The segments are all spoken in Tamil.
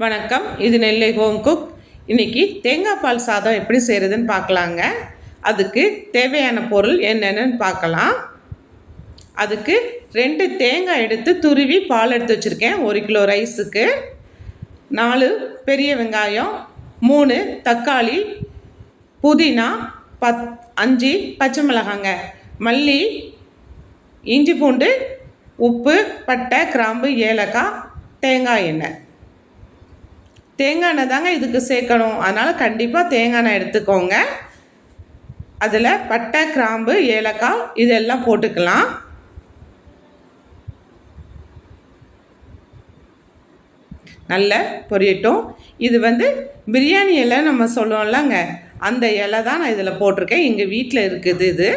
வணக்கம். இது நெல்லை ஹோம் குக். இன்றைக்கி தேங்காய் பால் சாதம் எப்படி செய்கிறதுன்னு பார்க்கலாங்க. அதுக்கு தேவையான பொருள் என்னென்னு பார்க்கலாம். அதுக்கு 2 தேங்காய் எடுத்து துருவி பால் எடுத்து வச்சுருக்கேன். 1 கிலோ ரைஸுக்கு 4 பெரிய வெங்காயம், 3 தக்காளி, புதினா, 5 பச்சை மிளகாங்க, மல்லி, இஞ்சி பூண்டு, உப்பு, பட்டை, கிராம்பு, ஏலக்காய், தேங்காய் எண்ணெய். தேங்காய் எண்ணெய் தாங்க இதுக்கு சேர்க்கணும். அதனால் கண்டிப்பாக தேங்காய் எண்ணெய் எடுத்துக்கோங்க. அதில் பட்டை, கிராம்பு, ஏலக்காய் இதெல்லாம் போட்டுக்கலாம். நல்ல பொரியட்டும். இது பிரியாணி இலை நம்ம சொல்லுவோம்லங்க, அந்த இலை தான் நான் இதில் போட்டிருக்கேன். எங்கள் வீட்டில் இருக்குது இது.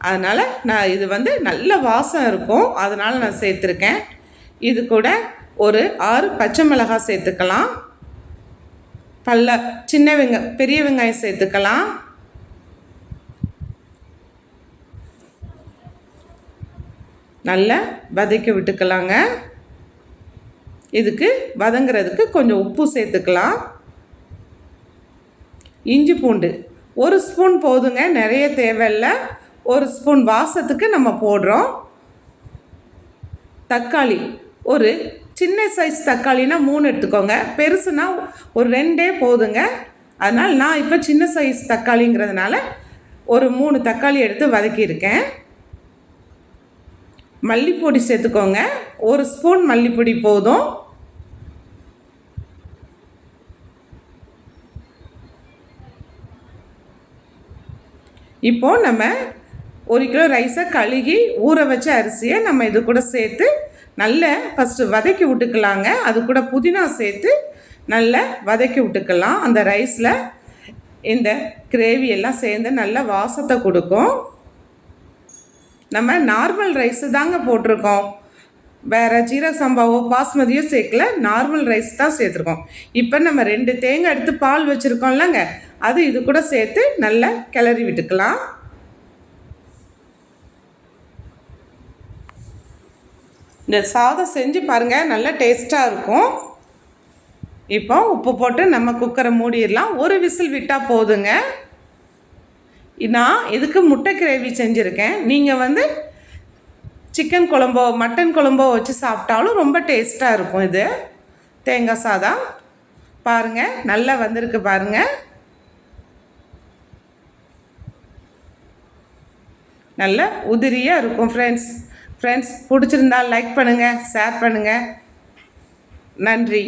அதனால் நான் இது நல்ல வாசம் இருக்கும், அதனால் நான் சேர்த்துருக்கேன். இது கூட ஒரு 6 பச்சை மிளகாய் சேர்த்துக்கலாம். பெரிய வெங்காயம் சேர்த்துக்கலாம். நல்லா வதக்கி விட்டுக்கலாங்க. இதுக்கு வதங்கிறதுக்கு கொஞ்சம் உப்பு சேர்த்துக்கலாம். இஞ்சி பூண்டு 1 ஸ்பூன் போதுங்க, நிறைய தேவையில்லை. 1 ஸ்பூன் வாசத்துக்கு நம்ம போடுறோம். தக்காளி ஒரு சின்ன சைஸ் தக்காளினா 3 எடுத்துக்கோங்க, பெருசுனா ஒரு 2 போதுங்க. அதனால் நான் இப்போ சின்ன சைஸ் தக்காளிங்கிறதுனால ஒரு 3 தக்காளி எடுத்து வதக்கியிருக்கேன். மல்லிப்பொடி சேர்த்துக்கோங்க, 1 ஸ்பூன் மல்லிப்பொடி போதும். இப்போது நம்ம 1 கிலோ ரைஸை கழுகி ஊற வச்ச அரிசியை நம்ம இது கூட சேர்த்து நல்லா ஃபஸ்ட்டு வதக்கி விட்டுக்கலாங்க. அது கூட புதினா சேர்த்து நல்லா வதக்கி விட்டுக்கலாம். அந்த ரைஸில் இந்த கிரேவி எல்லாம் சேர்ந்து நல்ல வாசத்தை கொடுக்கும். நம்ம நார்மல் ரைஸு தாங்க போட்டிருக்கோம், வேறு ஜீரக சம்பாவோ பாஸ்மதியோ சேர்க்கல, நார்மல் ரைஸ் தான் சேர்த்துருக்கோம். இப்போ நம்ம 2 தேங்காய் எடுத்து பால் வச்சுருக்கோம்லங்க, அது இது கூட சேர்த்து நல்லா கிளறி விட்டுக்கலாம். இந்த சாதம் செஞ்சு பாருங்கள், நல்லா டேஸ்ட்டாக இருக்கும். இப்போ உப்பு போட்டு நம்ம குக்கரை மூடிடலாம். 1 விசில் விட்டால் போதுங்க. நான் இதுக்கு முட்டை கிரேவி செஞ்சுருக்கேன். நீங்கள் சிக்கன் குழம்போ மட்டன் குழம்போ வச்சு சாப்பிட்டாலும் ரொம்ப டேஸ்ட்டாக இருக்கும். இது தேங்காய் சாதம் பாருங்கள், நல்லா வந்திருக்கு பாருங்கள். நல்ல உதிரியாக இருக்கும் ஃப்ரெண்ட்ஸ். பிடிச்சிருந்தால் லைக் பண்ணுங்கள், ஷேர் பண்ணுங்கள். நன்றி.